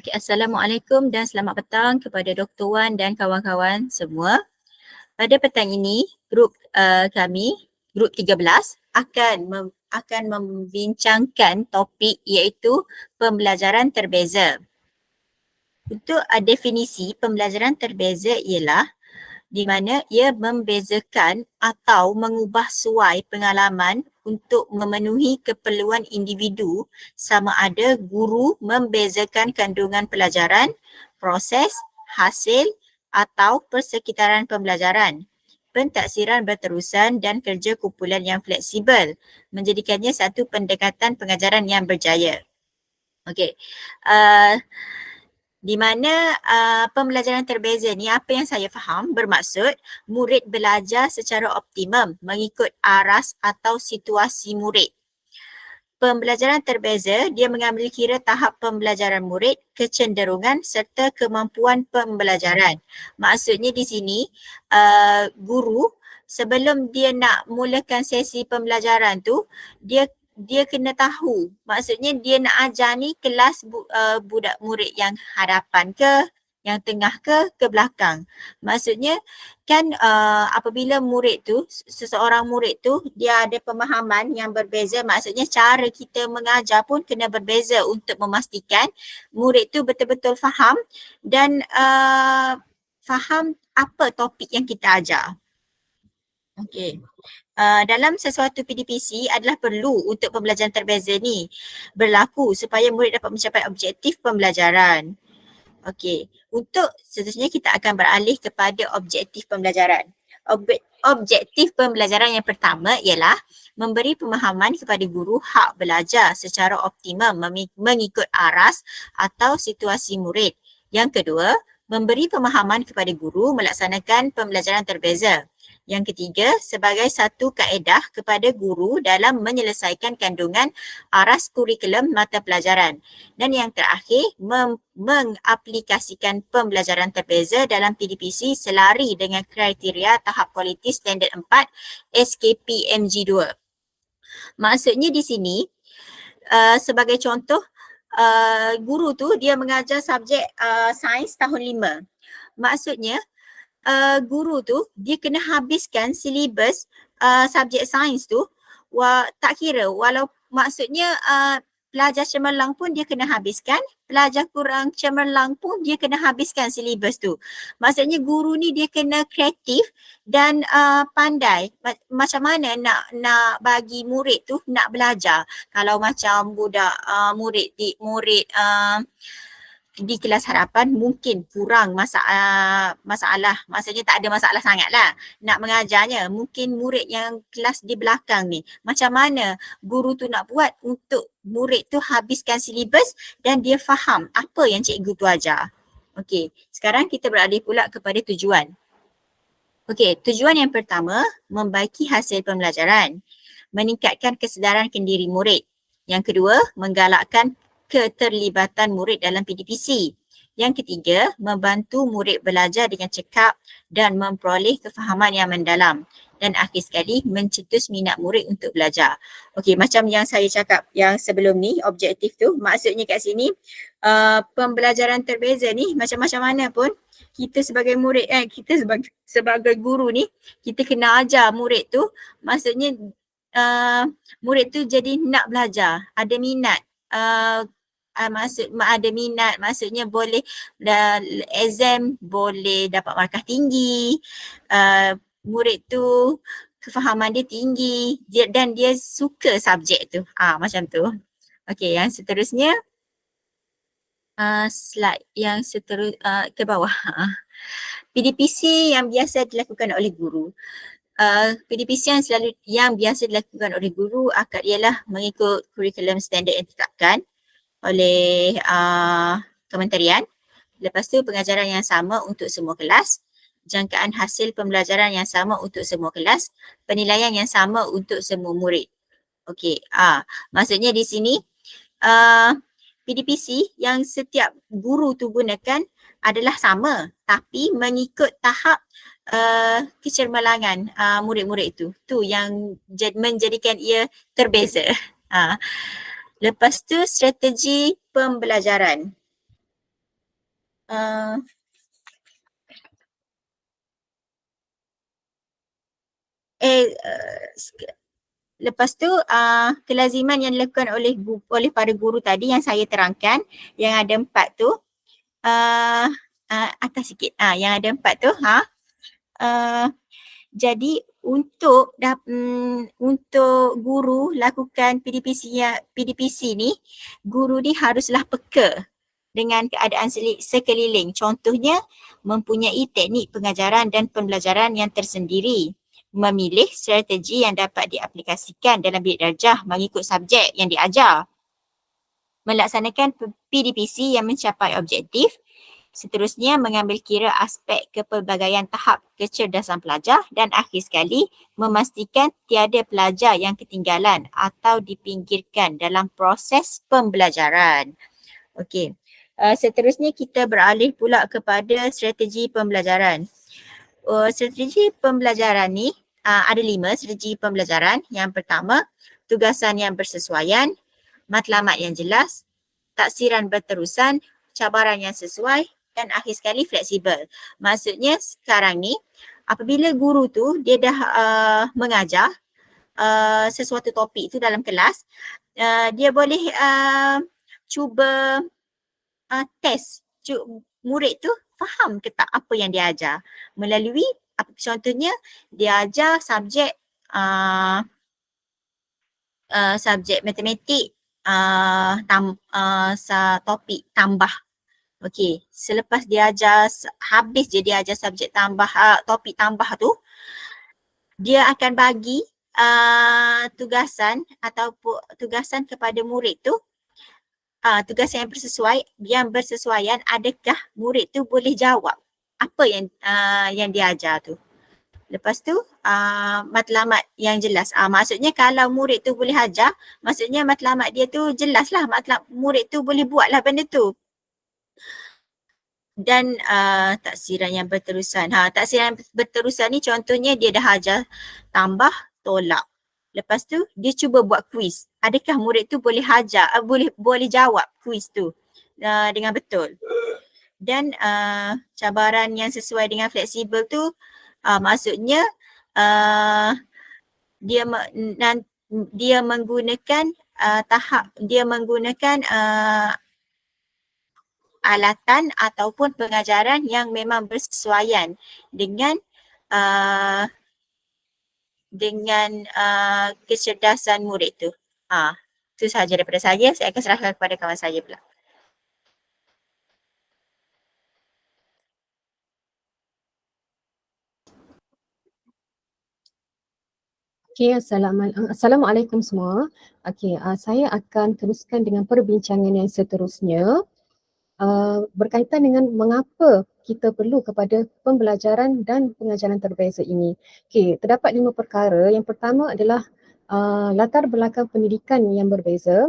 Okey, Assalamualaikum dan selamat petang kepada Dr. Wan dan kawan-kawan semua. Pada petang ini, grup 13 akan membincangkan topik iaitu pembelajaran terbeza. Untuk definisi pembelajaran terbeza ialah di mana ia membezakan atau mengubah suai pengalaman untuk memenuhi keperluan individu sama ada guru membezakan kandungan pelajaran, proses, hasil atau persekitaran pembelajaran. Pentaksiran berterusan dan kerja kumpulan yang fleksibel menjadikannya satu pendekatan pengajaran yang berjaya. Okey. Di mana pembelajaran terbeza ni, apa yang saya faham bermaksud murid belajar secara optimum mengikut aras atau situasi murid. Pembelajaran terbeza dia mengambil kira tahap pembelajaran murid, kecenderungan serta kemampuan pembelajaran. Maksudnya di sini guru sebelum dia nak mulakan sesi pembelajaran tu, dia kena tahu, maksudnya dia nak ajar ni kelas budak murid yang hadapan ke, yang tengah ke belakang. Maksudnya kan apabila murid tu, seseorang murid tu dia ada pemahaman yang berbeza, maksudnya cara kita mengajar pun kena berbeza untuk memastikan murid tu betul-betul faham dan faham apa topik yang kita ajar. Okey. Dalam sesuatu PDPC adalah perlu untuk pembelajaran terbeza ni berlaku supaya murid dapat mencapai objektif pembelajaran. Okey, untuk seterusnya kita akan beralih kepada objektif pembelajaran. Objektif pembelajaran yang pertama ialah memberi pemahaman kepada guru hak belajar secara optimum mengikut aras atau situasi murid. Yang kedua, memberi pemahaman kepada guru melaksanakan pembelajaran terbeza. Yang ketiga, sebagai satu kaedah kepada guru dalam menyelesaikan kandungan aras kurikulum mata pelajaran. Dan yang terakhir, mengaplikasikan pembelajaran terbeza dalam PDPC selari dengan kriteria tahap kualiti standard 4 SKPMG2. Maksudnya di sini, sebagai contoh, guru tu dia mengajar subjek sains tahun 5. Maksudnya, guru tu dia kena habiskan silibus subjek sains tu, tak kira walau maksudnya pelajar cemerlang pun dia kena habiskan, pelajar kurang cemerlang pun dia kena habiskan silibus tu. Maksudnya guru ni dia kena kreatif dan pandai macam mana nak bagi murid tu nak belajar. Kalau macam budak murid di kelas hadapan mungkin kurang masalah, maksudnya tak ada masalah sangat lah nak mengajarnya. Mungkin murid yang kelas di belakang ni, macam mana guru tu nak buat untuk murid tu habiskan silibus dan dia faham apa yang cikgu tu ajar. Okey, sekarang kita beralih pula kepada tujuan. Okey, tujuan yang pertama, membaiki hasil pembelajaran, meningkatkan kesedaran kendiri murid. Yang kedua, menggalakkan keterlibatan murid dalam PDPC. Yang ketiga, membantu murid belajar dengan cekap dan memperoleh kefahaman yang mendalam. Dan akhir sekali, mencetus minat murid untuk belajar. Okey, macam yang saya cakap yang sebelum ni, objektif tu, maksudnya kat sini, pembelajaran terbeza ni macam-macam mana pun, kita sebagai murid kita sebagai guru ni, kita kena ajar murid tu, maksudnya murid tu jadi nak belajar, ada minat. Ada minat, maksudnya boleh exam boleh dapat markah tinggi, murid tu kefahaman dia tinggi dan dia suka subjek tu, macam tu. Okey, yang seterusnya slide yang ke bawah. PDPC yang biasa dilakukan oleh guru. PDPC yang biasa dilakukan oleh guru ialah mengikut kurikulum standard yang ditetapkan oleh kementerian. Lepas tu pengajaran yang sama untuk semua kelas, jangkaan hasil pembelajaran yang sama untuk semua kelas, penilaian yang sama untuk semua murid. Okey, maksudnya di sini PDPC yang setiap guru tu gunakan adalah sama tapi mengikut tahap kecermerlangan murid-murid itu. Tu yang menjadikan ia terbeza. Lepas tu strategi pembelajaran. Uh, Lepas tu kelaziman yang dilakukan oleh para guru tadi yang saya terangkan, yang ada 4 tu, atas sikit, yang ada 4 tu, uh, jadi untuk guru lakukan PDPC ni, guru ni haruslah peka dengan keadaan sekeliling. Contohnya, mempunyai teknik pengajaran dan pembelajaran yang tersendiri. Memilih strategi yang dapat diaplikasikan dalam bilik darjah mengikut subjek yang diajar. Melaksanakan PDPC yang mencapai objektif. Seterusnya, mengambil kira aspek kepelbagaian tahap kecerdasan pelajar dan akhir sekali, memastikan tiada pelajar yang ketinggalan atau dipinggirkan dalam proses pembelajaran. Okey. Seterusnya kita beralih pula kepada strategi pembelajaran. Strategi pembelajaran ni ada 5 strategi pembelajaran. Yang pertama, tugasan yang bersesuaian, matlamat yang jelas, taksiran berterusan, cabaran yang sesuai dan akhir sekali fleksibel. Maksudnya sekarang ni apabila guru tu dia dah mengajar sesuatu topik tu dalam kelas, dia boleh cuba test murid tu faham ke tak apa yang dia ajar melalui contohnya dia ajar subjek matematik topik tambah. Okey, selepas dia ajar habis je dia ajar subjek tambah topik tambah tu, dia akan bagi tugasan ataupun tugasan kepada murid tu, tugasan yang bersesuaian, adakah murid tu boleh jawab apa yang dia ajar tu. Lepas tu matlamat yang jelas. Maksudnya kalau murid tu boleh ajar, maksudnya matlamat dia tu jelas lah, murid tu boleh buat lah benda tu. Dan taksiran yang berterusan. Taksiran yang berterusan ni contohnya dia dah ajar tambah, tolak. Lepas tu dia cuba buat kuis. Adakah murid tu boleh ajar, boleh jawab kuis tu dengan betul. Dan cabaran yang sesuai dengan fleksibel tu maksudnya dia menggunakan alatan ataupun pengajaran yang memang bersesuaian dengan kecerdasan murid tu. Itu sahaja daripada saya akan serahkan kepada kawan saya pula. Okay, Assalamualaikum semua. Okay, saya akan teruskan dengan perbincangan yang seterusnya berkaitan dengan mengapa kita perlu kepada pembelajaran dan pengajaran terbeza ini. Okay, terdapat 5 perkara. Yang pertama adalah latar belakang pendidikan yang berbeza,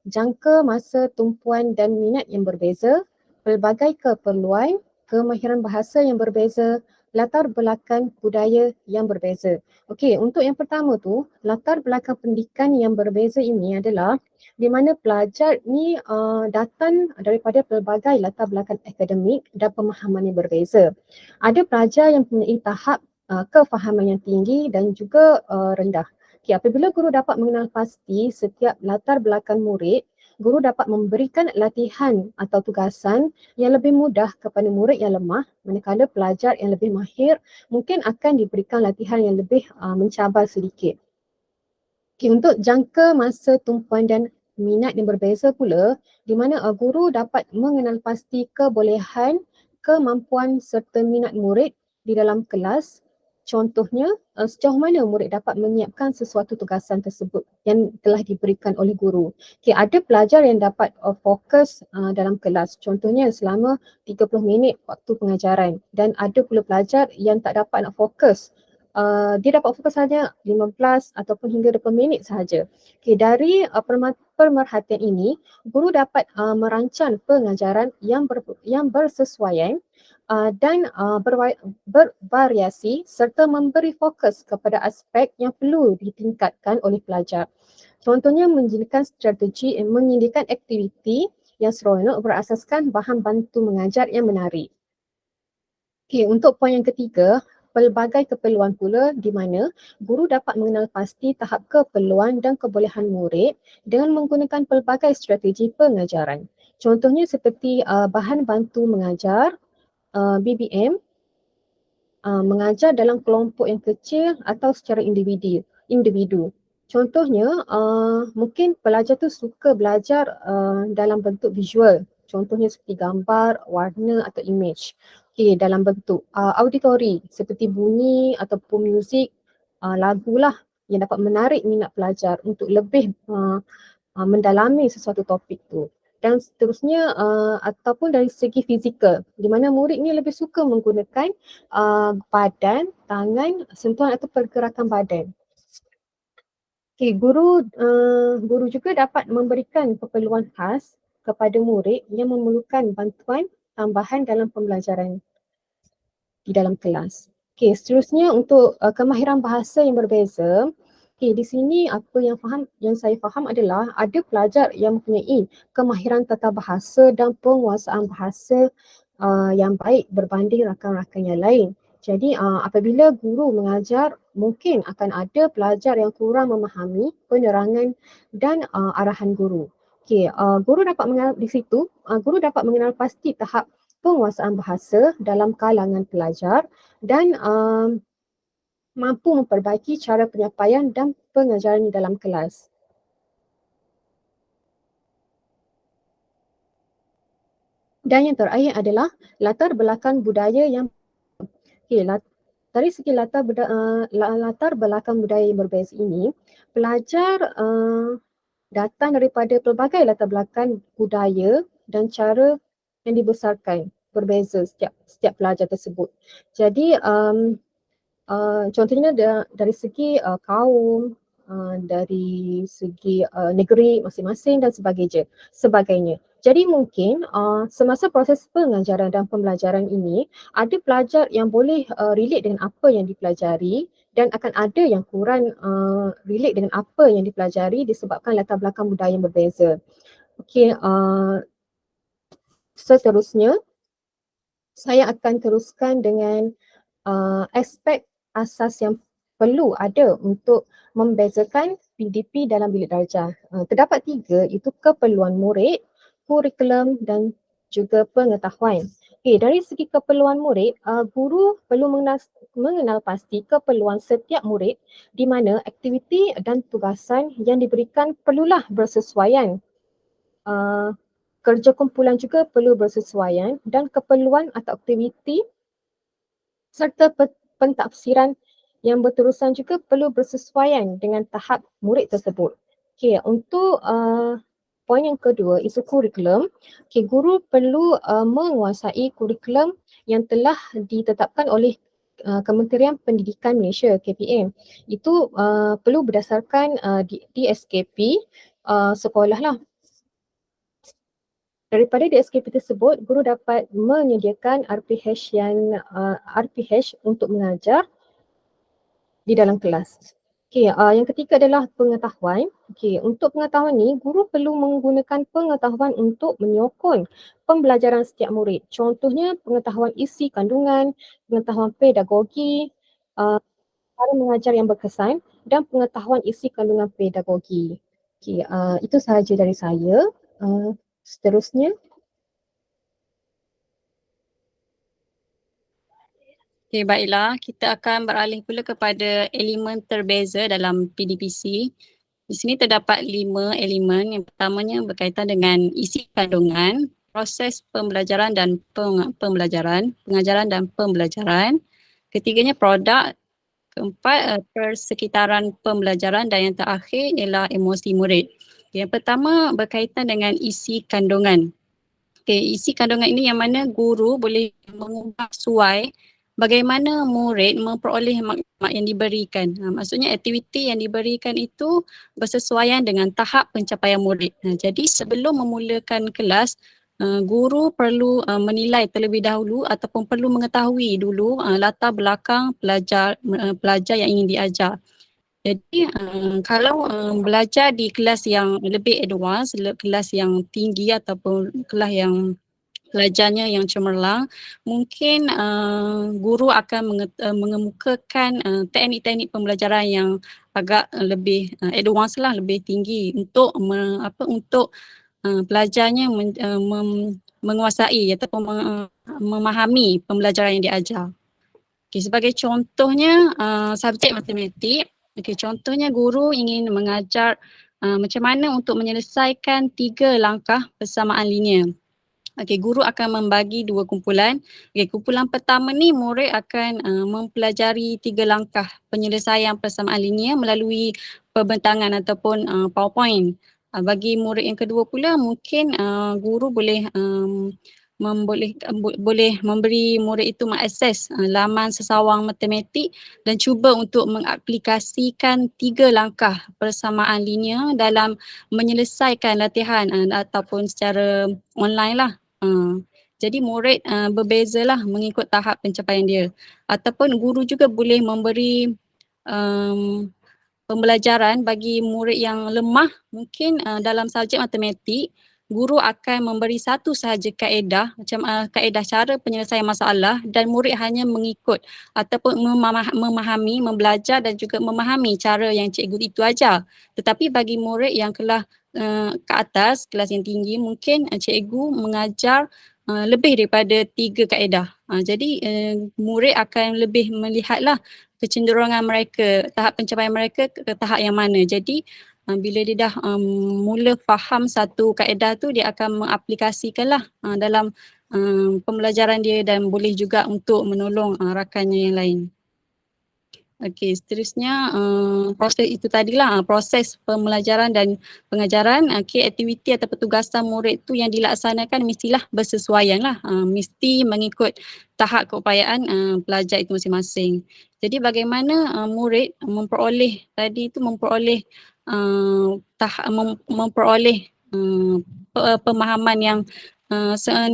jangka masa tumpuan dan minat yang berbeza, pelbagai keperluan, kemahiran bahasa yang berbeza, latar belakang budaya yang berbeza. Okey, untuk yang pertama tu, latar belakang pendidikan yang berbeza ini adalah di mana pelajar ni datang daripada pelbagai latar belakang akademik dan pemahaman yang berbeza. Ada pelajar yang mempunyai tahap kefahaman yang tinggi dan juga rendah. Okay, apabila guru dapat mengenal pasti setiap latar belakang murid, guru dapat memberikan latihan atau tugasan yang lebih mudah kepada murid yang lemah, manakala pelajar yang lebih mahir mungkin akan diberikan latihan yang lebih mencabar sedikit. Okay, untuk jangka masa tumpuan dan minat yang berbeza pula, di mana guru dapat mengenal pasti kebolehan, kemampuan serta minat murid di dalam kelas. Contohnya, sejauh mana murid dapat menyiapkan sesuatu tugasan tersebut yang telah diberikan oleh guru. Okay, ada pelajar yang dapat fokus dalam kelas, contohnya selama 30 minit waktu pengajaran, dan ada pula pelajar yang tak dapat nak fokus. Dia dapat fokus sahaja 15 ataupun hingga 20 minit sahaja. Okay, dari pemerhatian ini, guru dapat merancang pengajaran yang bersesuaian dan bervariasi serta memberi fokus kepada aspek yang perlu ditingkatkan oleh pelajar. Contohnya menyediakan strategi, menyediakan aktiviti yang seronok berasaskan bahan bantu mengajar yang menarik. Okey, untuk poin yang ketiga, pelbagai keperluan pula di mana guru dapat mengenal pasti tahap keperluan dan kebolehan murid dengan menggunakan pelbagai strategi pengajaran. Contohnya seperti bahan bantu mengajar, BBM, mengajar dalam kelompok yang kecil atau secara individu. Contohnya, mungkin pelajar tu suka belajar dalam bentuk visual. Contohnya seperti gambar, warna atau image. Okay, dalam bentuk auditori seperti bunyi ataupun muzik, lagu lah yang dapat menarik minat pelajar untuk lebih mendalami sesuatu topik tu. Dan seterusnya ataupun dari segi fizikal di mana murid ni lebih suka menggunakan badan, tangan, sentuhan atau pergerakan badan. Okay, guru juga dapat memberikan keperluan khas kepada murid yang memerlukan bantuan tambahan dalam pembelajaran di dalam kelas. Okay, seterusnya untuk kemahiran bahasa yang berbeza. Okay, di sini apa yang saya faham adalah ada pelajar yang mempunyai kemahiran tata bahasa dan penguasaan bahasa yang baik berbanding rakan-rakan yang lain. Jadi apabila guru mengajar, mungkin akan ada pelajar yang kurang memahami penerangan dan arahan guru. Okay, guru dapat mengenal di situ, guru dapat mengenal pasti tahap penguasaan bahasa dalam kalangan pelajar dan mampu memperbaiki cara penyampaian dan pengajaran dalam kelas. Dan yang terakhir adalah latar belakang budaya yang dari segi latar belakang budaya yang berbeza ini, pelajar datang daripada pelbagai latar belakang budaya dan cara yang dibesarkan berbeza setiap pelajar tersebut. Jadi contohnya dari segi kaum, dari segi negeri masing-masing dan sebagainya. Jadi mungkin semasa proses pengajaran dan pembelajaran ini ada pelajar yang boleh relate dengan apa yang dipelajari dan akan ada yang kurang relate dengan apa yang dipelajari disebabkan latar belakang budaya yang berbeza. Okey, seterusnya saya akan teruskan dengan aspek asas yang perlu ada untuk membezakan PDP dalam bilik darjah. Terdapat 3, iaitu keperluan murid, kurikulum dan juga pengetahuan. Okay, dari segi keperluan murid, guru perlu mengenal pasti keperluan setiap murid di mana aktiviti dan tugasan yang diberikan perlulah bersesuaian. Kerja kumpulan juga perlu bersesuaian dan keperluan atau aktiviti serta pentafsiran yang berterusan juga perlu bersesuaian dengan tahap murid tersebut. Okay, untuk poin yang kedua, isu kurikulum. Okay, guru perlu menguasai kurikulum yang telah ditetapkan oleh Kementerian Pendidikan Malaysia, KPM. Itu perlu berdasarkan DSKP sekolah lah. Daripada DSKP tersebut, guru dapat menyediakan RPH untuk mengajar di dalam kelas. Okay, yang ketiga adalah pengetahuan. Okay, untuk pengetahuan ni, guru perlu menggunakan pengetahuan untuk menyokong pembelajaran setiap murid. Contohnya pengetahuan isi kandungan, pengetahuan pedagogi, cara mengajar yang berkesan dan pengetahuan isi kandungan pedagogi. Okay, itu sahaja dari saya. Seterusnya. Okay, baiklah. Kita akan beralih pula kepada elemen terbeza dalam PDPC. Di sini terdapat 5 elemen. Yang pertamanya berkaitan dengan isi kandungan, proses pembelajaran dan pembelajaran, pengajaran dan pembelajaran. Ketiganya produk. Keempat, persekitaran pembelajaran dan yang terakhir ialah emosi murid. Yang pertama berkaitan dengan isi kandungan. Okay, isi kandungan ini yang mana guru boleh mengubah suai bagaimana murid memperoleh maklumat yang diberikan. Maksudnya aktiviti yang diberikan itu bersesuaian dengan tahap pencapaian murid. Jadi sebelum memulakan kelas, guru perlu menilai terlebih dahulu ataupun perlu mengetahui dulu latar belakang pelajar yang ingin diajar. Jadi kalau belajar di kelas yang lebih advance, kelas yang tinggi ataupun kelas yang pelajarnya yang cemerlang, mungkin guru akan mengemukakan teknik-teknik pembelajaran yang agak lebih advance lah, lebih tinggi untuk untuk pelajarnya menguasai ataupun memahami pembelajaran yang diajar. Okay, sebagai contohnya subjek matematik, okay, contohnya guru ingin mengajar macam mana untuk menyelesaikan 3 langkah persamaan linear. Okay, guru akan membagi 2 kumpulan. Okay, kumpulan pertama ni murid akan mempelajari 3 langkah penyelesaian persamaan linear melalui perbentangan ataupun PowerPoint. Bagi murid yang kedua pula mungkin guru boleh boleh memberi murid itu mengakses laman sesawang matematik dan cuba untuk mengaplikasikan 3 langkah persamaan linear dalam menyelesaikan latihan ataupun secara online lah. Jadi murid berbezalah mengikut tahap pencapaian dia. Ataupun guru juga boleh memberi pembelajaran bagi murid yang lemah, mungkin dalam subjek matematik, guru akan memberi satu sahaja kaedah, macam kaedah cara penyelesaian masalah dan murid hanya mengikut ataupun memahami, membelajar dan juga memahami cara yang cikgu itu ajar. Tetapi bagi murid yang kelas ke atas, kelas yang tinggi, mungkin cikgu mengajar lebih daripada 3 kaedah. Jadi murid akan lebih melihatlah kecenderungan mereka, tahap pencapaian mereka ke tahap yang mana. Jadi bila dia dah mula faham satu kaedah tu, dia akan mengaplikasikanlah dalam pembelajaran dia dan boleh juga untuk menolong rakannya yang lain. Okey, seterusnya proses itu tadilah proses pembelajaran dan pengajaran. Okey, aktiviti atau pertugasan murid tu yang dilaksanakan mestilah bersesuaian lah. Mesti mengikut tahap keupayaan pelajar itu masing-masing. Jadi bagaimana murid memperoleh tadi tu memperoleh pemahaman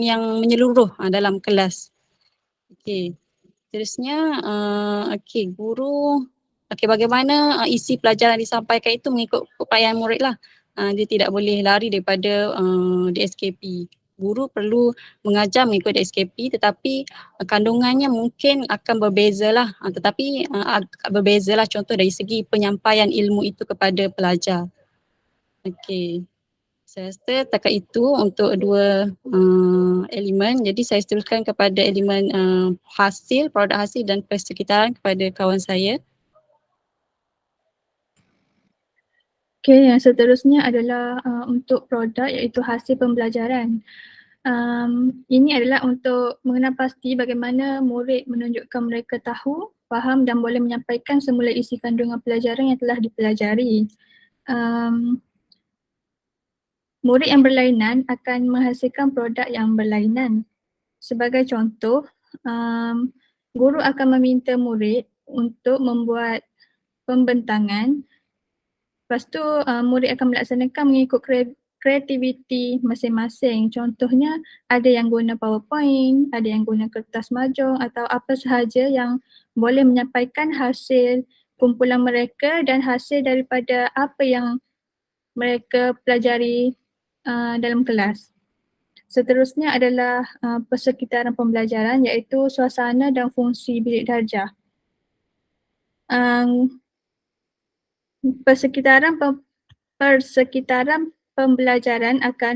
yang menyeluruh dalam kelas. Okey. Seterusnya, guru, bagaimana isi pelajaran disampaikan itu mengikut keupayaan murid lah. Dia tidak boleh lari daripada DSKP. Guru perlu mengajar mengikut DSKP tetapi kandungannya mungkin akan berbeza lah. Tetapi agak berbeza lah contoh dari segi penyampaian ilmu itu kepada pelajar. Okey. Saya rasa takat itu untuk 2 elemen. Jadi saya seteruskan kepada elemen hasil, produk hasil dan persekitaran kepada kawan saya. Okey, yang seterusnya adalah untuk produk iaitu hasil pembelajaran. Ini adalah untuk mengenal pasti bagaimana murid menunjukkan mereka tahu, faham dan boleh menyampaikan semula isi kandungan pelajaran yang telah dipelajari. Murid yang berlainan akan menghasilkan produk yang berlainan. Sebagai contoh, guru akan meminta murid untuk membuat pembentangan. Lepas tu murid akan melaksanakan mengikut kreativiti masing-masing. Contohnya ada yang guna PowerPoint, ada yang guna kertas mahjong atau apa sahaja yang boleh menyampaikan hasil kumpulan mereka dan hasil daripada apa yang mereka pelajari dalam kelas. Seterusnya adalah persekitaran pembelajaran iaitu suasana dan fungsi bilik darjah. Persekitaran pembelajaran akan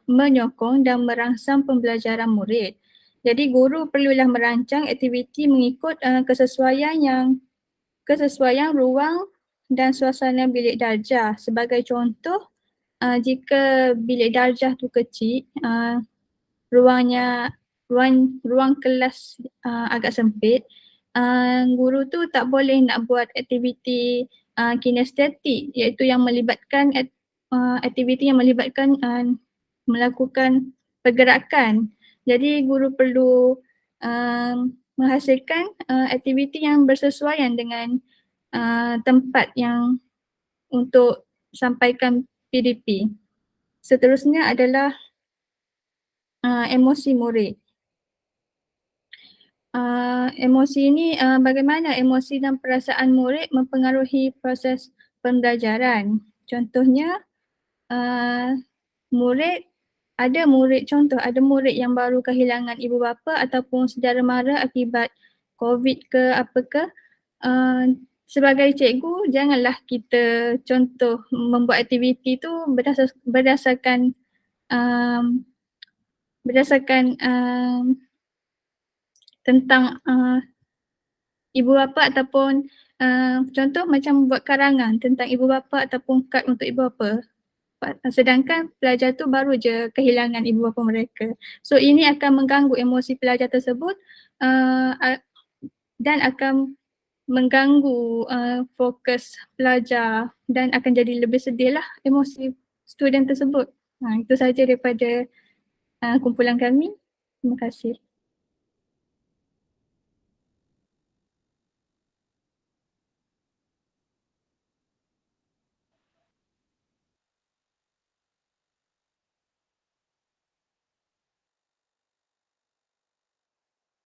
menyokong dan merangsang pembelajaran murid. Jadi guru perlulah merancang aktiviti mengikut kesesuaian ruang dan suasana bilik darjah. Sebagai contoh, jika bilik darjah tu kecil, ruang kelas agak sempit, guru tu tak boleh nak buat aktiviti kinestetik iaitu yang melibatkan aktiviti yang melibatkan melakukan pergerakan. Jadi guru perlu menghasilkan aktiviti yang bersesuaian dengan tempat yang untuk sampaikan PDP. Seterusnya adalah emosi murid. emosi ini bagaimana emosi dan perasaan murid mempengaruhi proses pembelajaran. Contohnya ada murid yang baru kehilangan ibu bapa ataupun saudara mara akibat COVID ke apa ke. Sebagai cikgu, janganlah kita contoh membuat aktiviti tu berdasarkan tentang ibu bapa ataupun contoh macam buat karangan tentang ibu bapa ataupun kad untuk ibu bapa. Sedangkan pelajar tu baru je kehilangan ibu bapa mereka. So ini akan mengganggu emosi pelajar tersebut dan akan mengganggu fokus pelajar dan akan jadi lebih sedih lah emosi student tersebut. Itu sahaja daripada kumpulan kami. Terima kasih.